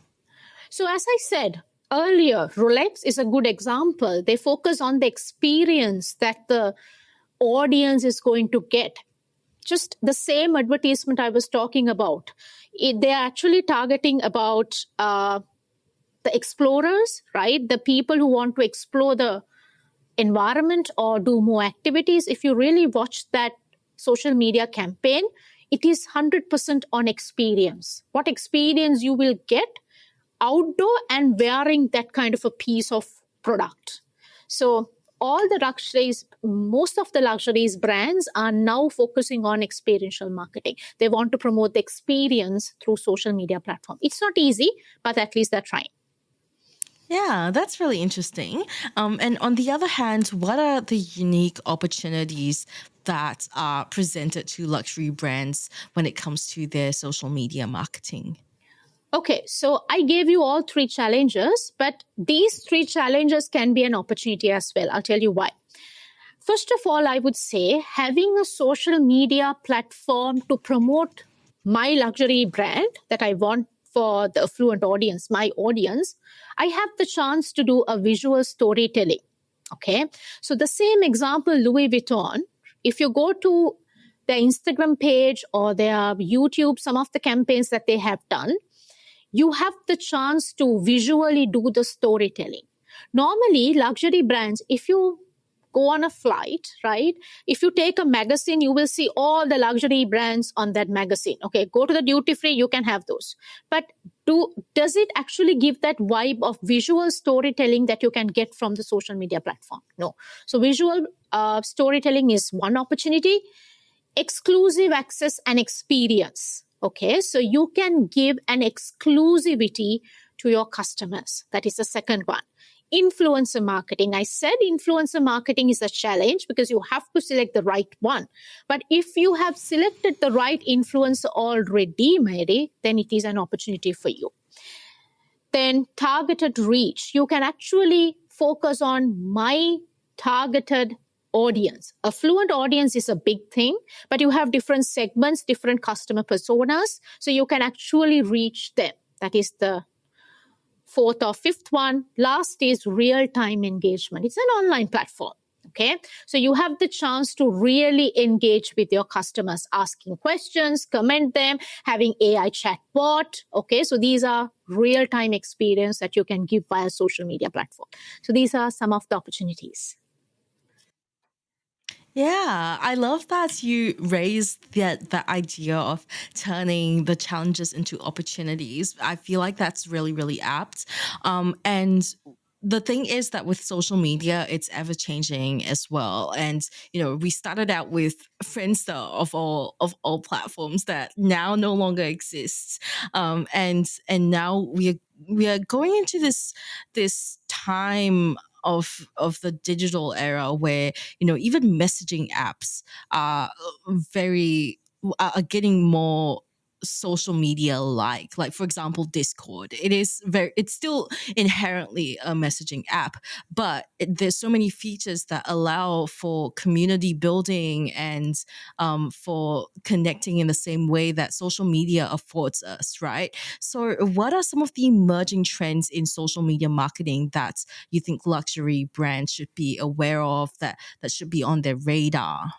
So as I said earlier, Rolex is a good example. They focus on the experience that the audience is going to get. Just the same advertisement I was talking about. They are actually targeting about the explorers, right? The people who want to explore the environment or do more activities. If you really watch that social media campaign, it is 100% on experience. What experience you will get outdoor and wearing that kind of a piece of product. So all the luxuries, most of the luxuries brands are now focusing on experiential marketing. They want to promote the experience through social media platform. It's not easy, but at least they're trying. Yeah, that's really interesting. And on the other hand, what are the unique opportunities that are presented to luxury brands when it comes to their social media marketing? Okay, so I gave you all three challenges, but these three challenges can be an opportunity as well. I'll tell you why. First of all, I would say having a social media platform to promote my luxury brand that I want for the affluent audience, my audience, I have the chance to do a visual storytelling. Okay. So the same example, Louis Vuitton, if you go to their Instagram page or their YouTube, some of the campaigns that they have done, you have the chance to visually do the storytelling. Normally, luxury brands, if you go on a flight, right? If you take a magazine, you will see all the luxury brands on that magazine. Okay, go to the duty free, you can have those. But does it actually give that vibe of visual storytelling that you can get from the social media platform? No. So visual storytelling is one opportunity. Exclusive access and experience. Okay, so you can give an exclusivity to your customers. That is the second one. Influencer marketing. I said influencer marketing is a challenge because you have to select the right one. But if you have selected the right influencer already, Mary, then it is an opportunity for you. Then targeted reach. You can actually focus on my targeted audience. Affluent audience is a big thing, but you have different segments, different customer personas, so you can actually reach them. That is the fourth or fifth one. Last is real-time engagement. It's an online platform. Okay, so you have the chance to really engage with your customers, asking questions, comment them, having AI chatbot. Okay, so these are real-time experience that you can give via social media platform. So these are some of the opportunities. Yeah, I love that you raised the idea of turning the challenges into opportunities. I feel like that's really, really apt. And the thing is that with social media, it's ever changing as well. And we started out with Friendster of all platforms that now no longer exists. And now we are going into this time of the digital era where even messaging apps are very are getting more social media like for example Discord. It's still inherently a messaging app, but there's so many features that allow for community building and for connecting in the same way that social media affords us, right? So what are some of the emerging trends in social media marketing that you think luxury brands should be aware of, that should be on their radar?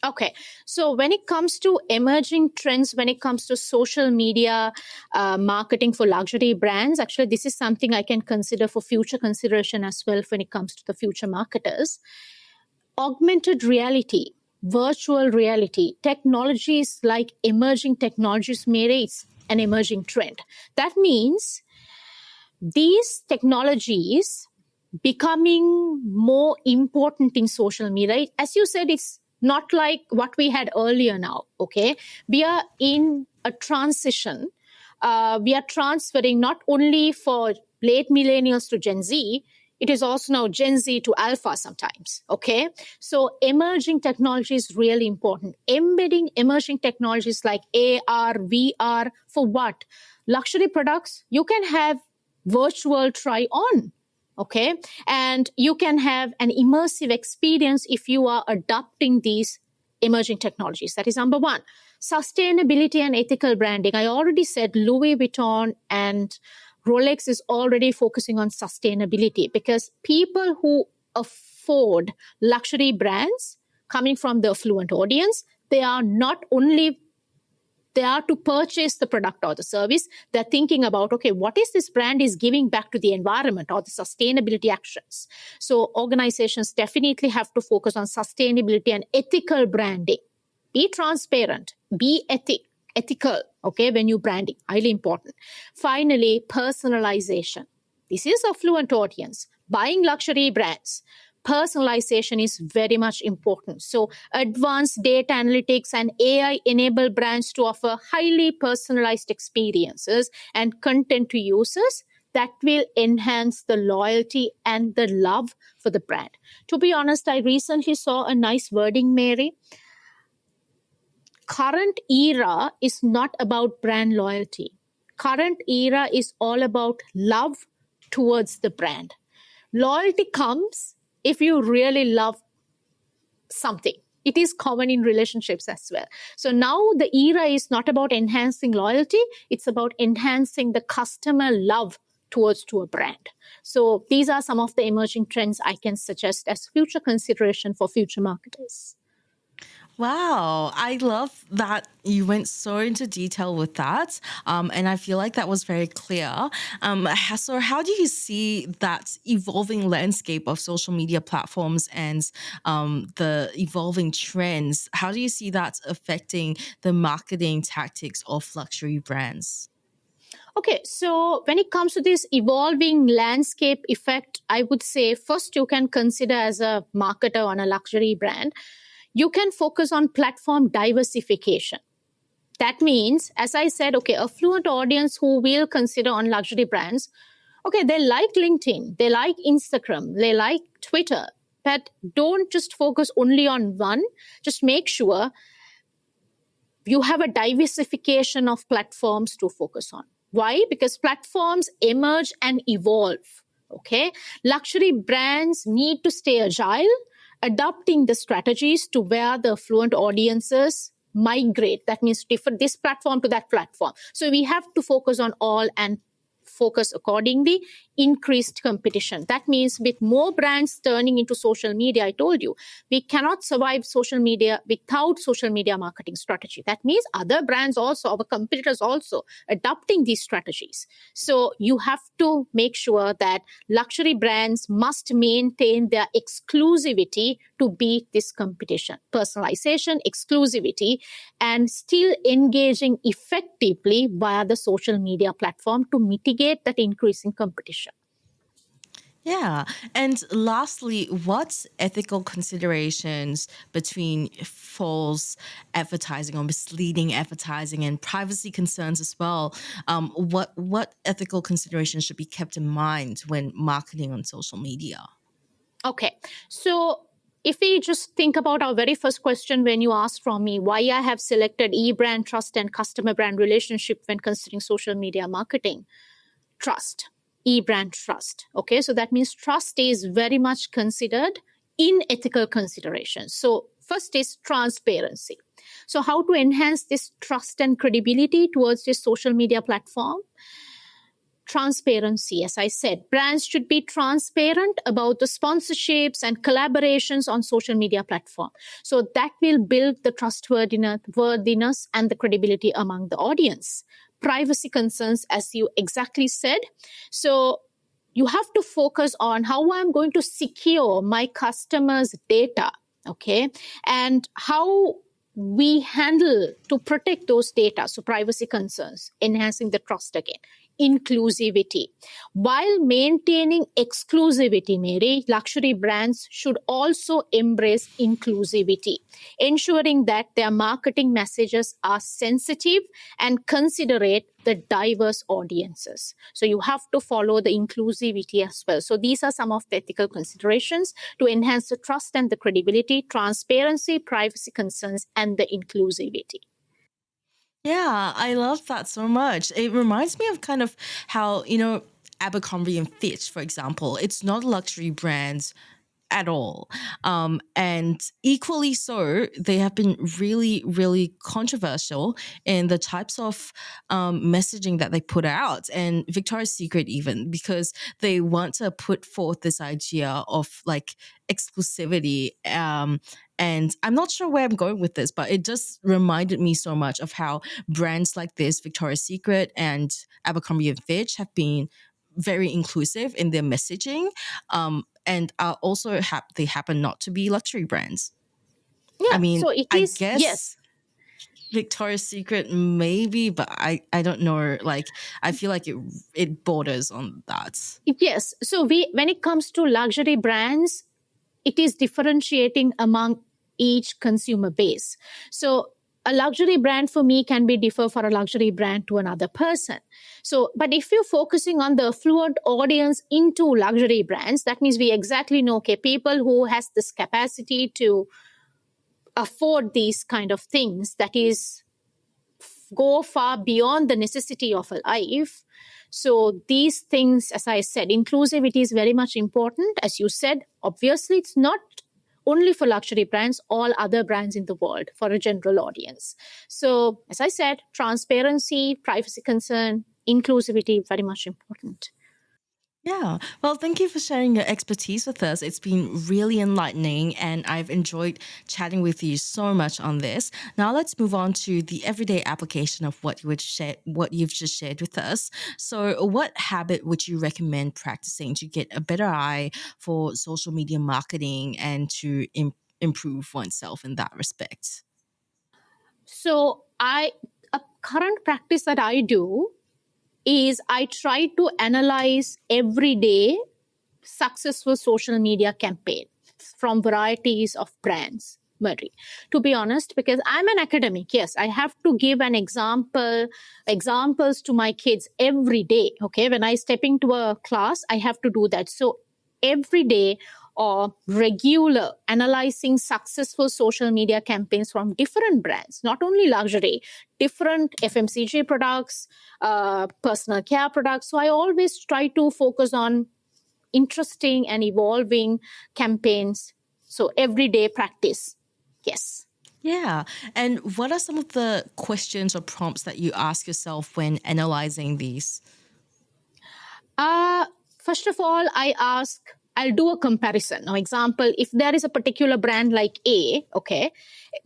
Okay, so when it comes to emerging trends, when it comes to social media marketing for luxury brands, actually, this is something I can consider for future consideration as well when it comes to the future marketers. Augmented reality, virtual reality, technologies like emerging technologies, Mary, it's an emerging trend. That means these technologies becoming more important in social media. As you said, it's not like what we had earlier now. Okay, we are in a transition. We are transferring not only for late millennials to Gen Z, it is also now Gen Z to Alpha sometimes. Okay, so emerging technology is really important. Embedding emerging technologies like AR, VR for what? Luxury products, you can have virtual try on. Okay, and you can have an immersive experience if you are adopting these emerging technologies. That is number one. Sustainability and ethical branding. I already said Louis Vuitton and Rolex is already focusing on sustainability because people who afford luxury brands coming from the affluent audience, they are not only they are to purchase the product or the service, they're thinking about, okay, what is this brand is giving back to the environment or the sustainability actions? So organizations definitely have to focus on sustainability and ethical branding. Be transparent, be ethical, okay, when you branding, highly important. Finally, personalization. This is affluent audience, buying luxury brands. Personalization is very much important. So advanced data analytics and AI enable brands to offer highly personalized experiences and content to users. that will enhance the loyalty and the love for the brand. To be honest, I recently saw a nice wording, Mary. Current era is not about brand loyalty. Current era is all about love towards the brand. Loyalty comes if you really love something. It is common in relationships as well. So now the era is not about enhancing loyalty, it's about enhancing the customer love towards to a brand. So these are some of the emerging trends I can suggest as future consideration for future marketers. Wow, I love that you went so into detail with that. And I feel like that was very clear. So, how do you see that evolving landscape of social media platforms and the evolving trends? How do you see that affecting the marketing tactics of luxury brands? Okay, so when it comes to this evolving landscape effect, I would say first you can consider as a marketer on a luxury brand, you can focus on platform diversification. That means, as I said, okay, affluent audience who will consider on luxury brands, okay, they like LinkedIn, they like Instagram, they like Twitter, but don't just focus only on one. Just make sure you have a diversification of platforms to focus on. Why? Because platforms emerge and evolve. Okay. Luxury brands need to stay agile, adapting the strategies to where the affluent audiences migrate. That means different this platform to that platform. So we have to focus on all and focus accordingly. Increased competition. That means with more brands turning into social media, I told you, we cannot survive social media without social media marketing strategy. That means other brands also, our competitors also adopting these strategies. So you have to make sure that luxury brands must maintain their exclusivity to beat this competition. Personalization, exclusivity, and still engaging effectively via the social media platform to mitigate that increasing competition. Yeah. And lastly, what ethical considerations between false advertising or misleading advertising and privacy concerns as well? What ethical considerations should be kept in mind when marketing on social media? Okay. So if we just think about our very first question when you asked from me why I have selected e-brand trust and customer brand relationship when considering social media marketing. Trust, e-brand trust. Okay, so that means trust is very much considered in ethical considerations. So first is transparency. So how to enhance this trust and credibility towards this social media platform? Transparency, as I said, brands should be transparent about the sponsorships and collaborations on social media platform. So that will build the trustworthiness and the credibility among the audience. Privacy concerns, as you exactly said. So you have to focus on how I'm going to secure my customers' data, okay, and how we handle to protect those data. So privacy concerns, enhancing the trust again. Inclusivity. While maintaining exclusivity, Mary, luxury brands should also embrace inclusivity, ensuring that their marketing messages are sensitive and considerate the diverse audiences. So you have to follow the inclusivity as well. So these are some of the ethical considerations to enhance the trust and the credibility, transparency, privacy concerns, and the inclusivity. Yeah, I love that so much. It reminds me of kind of how, Abercrombie and Fitch, for example, it's not a luxury brand at all. And equally so, they have been really, really controversial in the types of messaging that they put out. And Victoria's Secret, even, because they want to put forth this idea of like exclusivity. And I'm not sure where I'm going with this, but it just reminded me so much of how brands like this, Victoria's Secret and Abercrombie and Fitch, have been very inclusive in their messaging, and are also they happen not to be luxury brands. I Yeah, mean, so it I is, guess yes. Victoria's Secret maybe, but I don't know. Like, I feel like it borders on that. Yes. So when it comes to luxury brands, it is differentiating among each consumer base. So a luxury brand for me can be differ for a luxury brand to another person. So, but if you're focusing on the affluent audience into luxury brands, that means we exactly know, okay, people who has this capacity to afford these kind of things, that is go far beyond the necessity of a life. So these things, as I said, inclusivity is very much important. As you said, obviously it's not only for luxury brands, all other brands in the world, for a general audience. So as I said, transparency, privacy concern, inclusivity, very much important. Yeah. Well, thank you for sharing your expertise with us. It's been really enlightening and I've enjoyed chatting with you so much on this. Now let's move on to the everyday application of what you've just shared with us. So, what habit would you recommend practicing to get a better eye for social media marketing and to improve oneself in that respect? So a current practice that I do is I try to analyze every day successful social media campaign from varieties of brands, Marie. To be honest, because I'm an academic, yes, I have to give an examples to my kids every day. Okay, when I step into a class, I have to do that. So every day or regular analyzing successful social media campaigns from different brands, not only luxury, different FMCG products, personal care products. So I always try to focus on interesting and evolving campaigns. So everyday practice. Yes. Yeah. And what are some of the questions or prompts that you ask yourself when analyzing these? Uh, First of all, I'll do a comparison. Now, example, if there is a particular brand like A, okay,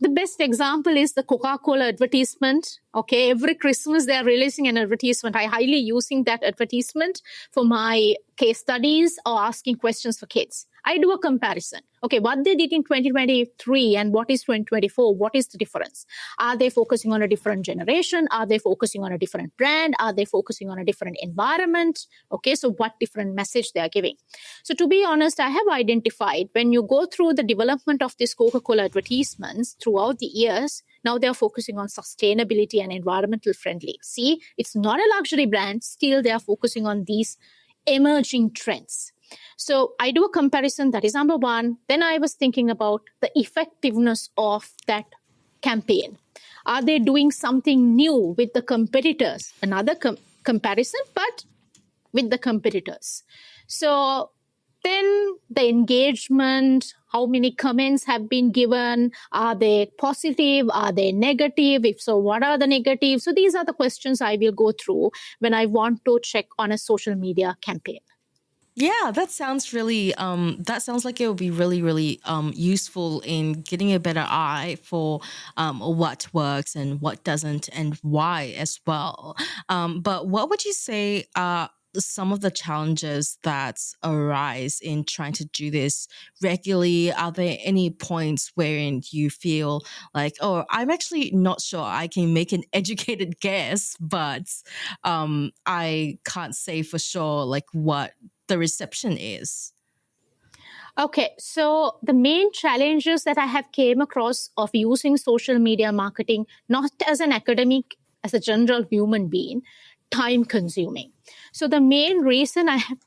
the best example is the Coca-Cola advertisement. Okay, every Christmas they are releasing an advertisement. I highly using that advertisement for my case studies or asking questions for kids. I do a comparison. Okay, what they did in 2023 and what is 2024? What is the difference? Are they focusing on a different generation? Are they focusing on a different brand? Are they focusing on a different environment? Okay, so what different message they are giving? So to be honest, I have identified when you go through the development of these Coca-Cola advertisements throughout the years, now they are focusing on sustainability and environmental friendly. See, it's not a luxury brand. Still, they are focusing on these emerging trends. So I do a comparison. That is number one. Then I was thinking about the effectiveness of that campaign. Are they doing something new with the competitors? Another comparison, but with the competitors. So then the engagement, how many comments have been given? Are they positive? Are they negative? If so, what are the negatives? So these are the questions I will go through when I want to check on a social media campaign. Yeah, that sounds really that sounds like it would be really, really useful in getting a better eye for what works and what doesn't and why as well. But what would you say are some of the challenges that arise in trying to do this regularly? Are there any points wherein you feel like, oh, I'm actually not sure I can make an educated guess, but I can't say for sure like what the reception is? Okay, so the main challenges that I have came across of using social media marketing, not as an academic, as a general human being, time consuming. So the main reason I have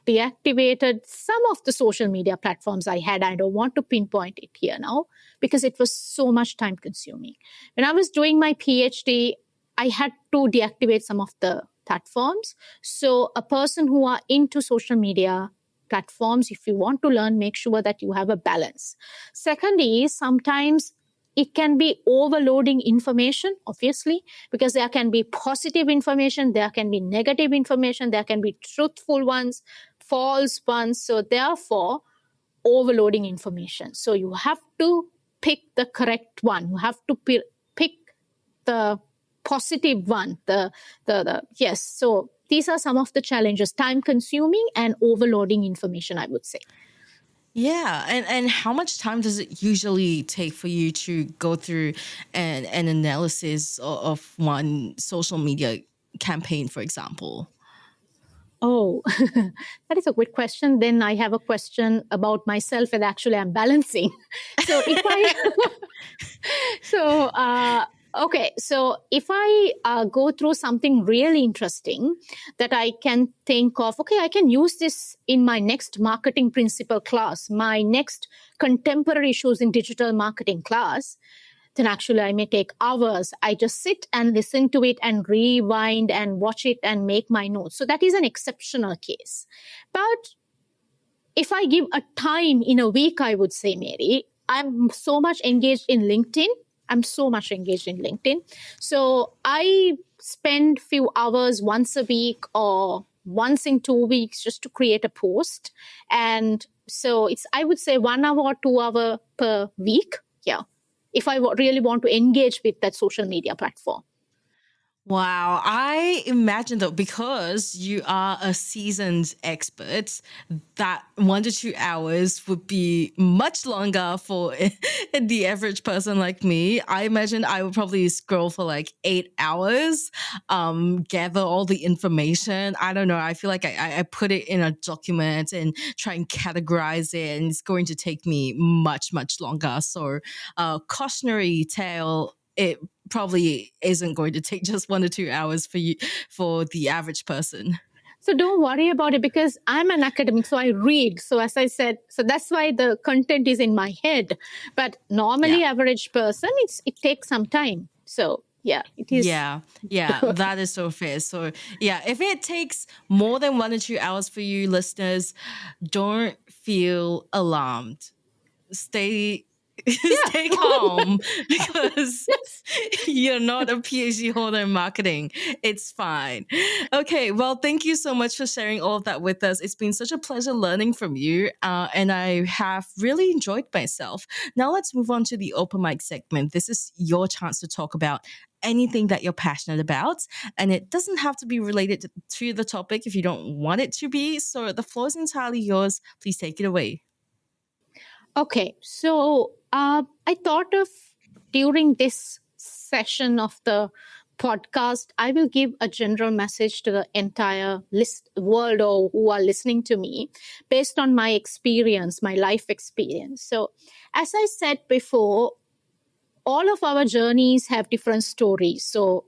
deactivated some of the social media platforms I had, I don't want to pinpoint it here now because it was so much time consuming. When I was doing my PhD, I had to deactivate some of the platforms. So a person who are into social media platforms, if you want to learn, make sure that you have a balance. Second is sometimes it can be overloading information, obviously, because there can be positive information, there can be negative information, there can be truthful ones, false ones. So therefore, overloading information. So you have to pick the correct one. You have to pick the positive one. The yes. So these are some of the challenges: time consuming and overloading information, I would say. Yeah, and how much time does it usually take for you to go through an analysis of one social media campaign, for example? Oh, that is a good question. Then I have a question about myself, and actually I'm balancing. So if I, so okay, so if I go through something really interesting that I can think of, okay, I can use this in my next marketing principle class, my next contemporary issues in digital marketing class, then actually I may take hours. I just sit and listen to it and rewind and watch it and make my notes. So that is an exceptional case. But if I give a time in a week, I would say, Mary, I'm so much engaged in LinkedIn. I'm so much engaged in LinkedIn. So I spend few hours once a week or once in 2 weeks just to create a post. And so it's, I would say 1 hour or 2 hour per week. Yeah. If I really want to engage with that social media platform. Wow, I imagine though, because you are a seasoned expert, that 1 to 2 hours would be much longer for the average person like me. I imagine I would probably scroll for like 8 hours, gather all the information. I don't know. I feel like I put it in a document and try and categorize it, and it's going to take me much, much longer. So, cautionary tale. It probably isn't going to take just 1 to 2 hours for you, for the average person. So don't worry about it because I'm an academic, so I read. So as I said, so that's why the content is in my head. But normally, Yeah. average person, it takes some time. So yeah, it is. Yeah, that is so fair. So, yeah, if it takes more than 1 to 2 hours for you listeners, don't feel alarmed. Stay Yeah. stay calm because Yes. you're not a PhD holder in marketing. It's fine. Okay, well, thank you so much for sharing all of that with us. It's been such a pleasure learning from you, and I have really enjoyed myself. Now let's move on to the open mic segment. This is your chance to talk about anything that you're passionate about, and it doesn't have to be related to the topic if you don't want it to be. So the floor is entirely yours. Please take it away. Okay, so I thought of during this session of the podcast, I will give a general message to the entire world or who are listening to me based on my experience, my life experience. So, as I said before, all of our journeys have different stories. So,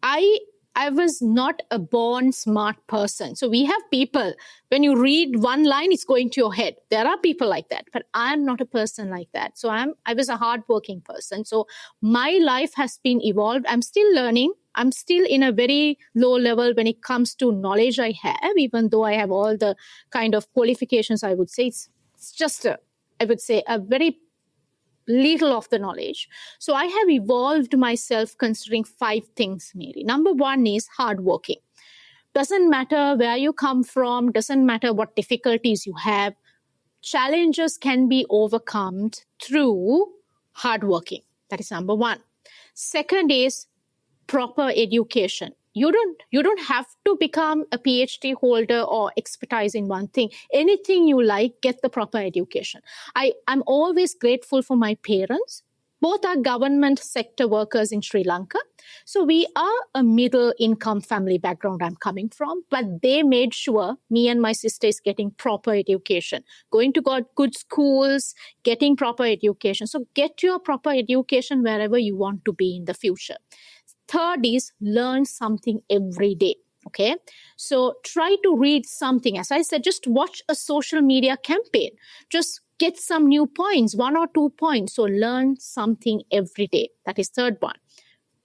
I I was not a born smart person. So we have people, when you read one line, it's going to your head. There are people like that, but I'm not a person like that. So I was a hardworking person. So my life has been evolved. I'm still learning. I'm still in a very low level when it comes to knowledge I have, even though I have all the kind of qualifications, I would say it's just I would say a very little of the knowledge. So I have evolved myself considering 5 things, Mary. Number one is hardworking. Doesn't matter where you come from, doesn't matter what difficulties you have, challenges can be overcome through hardworking. That is number one. Second is proper education. You don't have to become a PhD holder or expertise in one thing. Anything you like, get the proper education. I'm always grateful for my parents. Both are government sector workers in Sri Lanka. So we are a middle income family background I'm coming from, but they made sure me and my sister is getting proper education, going to good schools, getting proper education. So get your proper education wherever you want to be in the future. Third is learn something every day. Okay. So try to read something. As I said, just watch a social media campaign. Just get some new points, 1 or 2 points. So learn something every day. That is third one.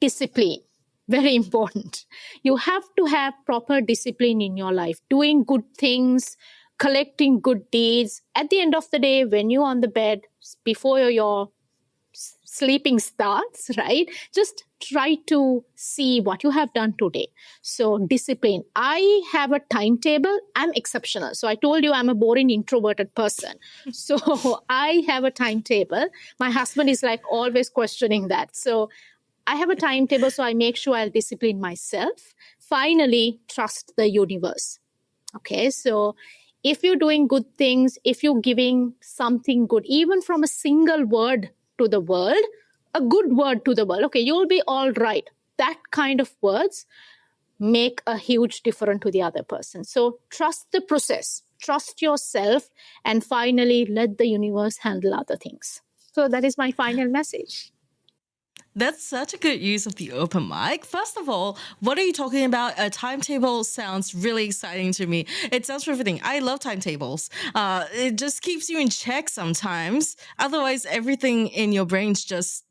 Discipline. Very important. You have to have proper discipline in your life, doing good things, collecting good deeds. At the end of the day, when you're on the bed, before your sleeping starts, right? Just try to see what you have done today. So discipline. I have a timetable. I'm exceptional. So I told you I'm a boring introverted person. So I have a timetable. My husband is like always questioning that. So I have a timetable. So I make sure I'll discipline myself. Finally, trust the universe. Okay. So if you're doing good things, if you're giving something good, even from a single word to the world, a good word to the world, okay, you'll be all right. That kind of words, make a huge difference to the other person. So trust the process, trust yourself, and finally let the universe handle other things. So that is my final message. That's such a good use of the open mic. First of all, what are you talking about? A timetable sounds really exciting to me. It sounds riveting. I love timetables. It just keeps you in check sometimes. Otherwise, everything in your brain's just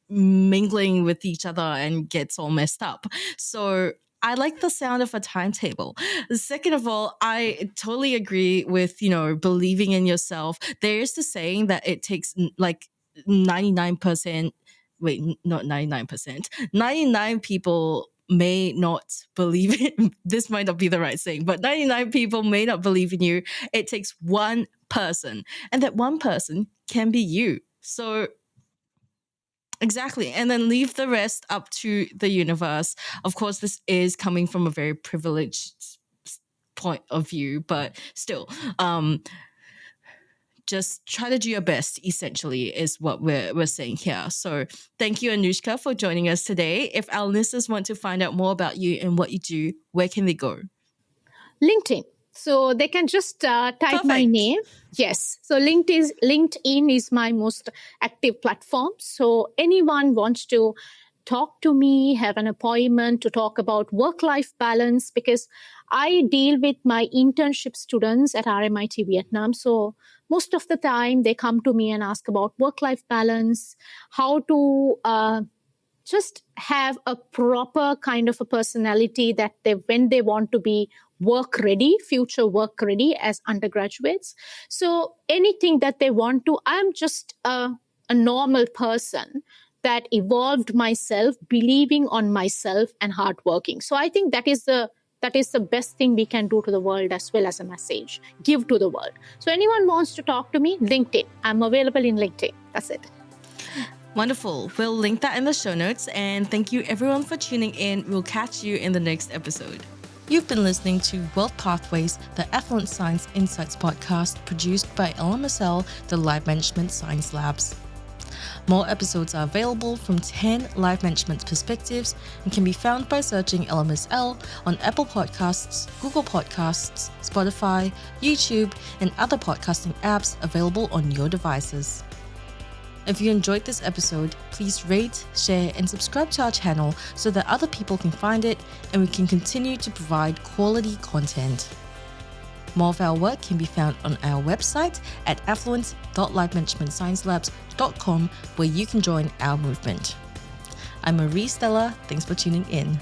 mingling with each other and gets all messed up. So I like the sound of a timetable. Second of all, I totally agree with, believing in yourself. There is the saying that it takes like 99%, wait, not 99%, 99 people may not believe it. This might not be the right saying, but 99 people may not believe in you. It takes one person, and that one person can be you. So exactly. And then leave the rest up to the universe. Of course, this is coming from a very privileged point of view, but still, just try to do your best, essentially, is what we're saying here. So thank you, Anushka, for joining us today. If our listeners want to find out more about you and what you do, where can they go? LinkedIn. So they can just type my Perfect. name. Yes. So LinkedIn is my most active platform. So anyone wants to talk to me, have an appointment to talk about work-life balance, because I deal with my internship students at RMIT Vietnam. So most of the time they come to me and ask about work-life balance, how to just have a proper kind of a personality that when they want to be work ready, future work ready as undergraduates. So anything that they want to, I'm just a normal person that evolved myself, believing on myself and hardworking. So I think that is the best thing we can do to the world, as well as a message give to the world. So anyone wants to talk to me, LinkedIn. I'm available in LinkedIn. That's it. Wonderful. We'll link that in the show notes. And thank you everyone for tuning in. We'll catch you in the next episode. You've been listening to Wealth Pathways, the Affluence Science Insights podcast produced by LMSL, the Life Management Science Labs. More episodes are available from 10 life management perspectives and can be found by searching LMSL on Apple Podcasts, Google Podcasts, Spotify, YouTube, and other podcasting apps available on your devices. If you enjoyed this episode, please rate, share, and subscribe to our channel so that other people can find it and we can continue to provide quality content. More of our work can be found on our website at affluence.lifemanagementsciencelabs.com, where you can join our movement. I'm Marie Stella. Thanks for tuning in.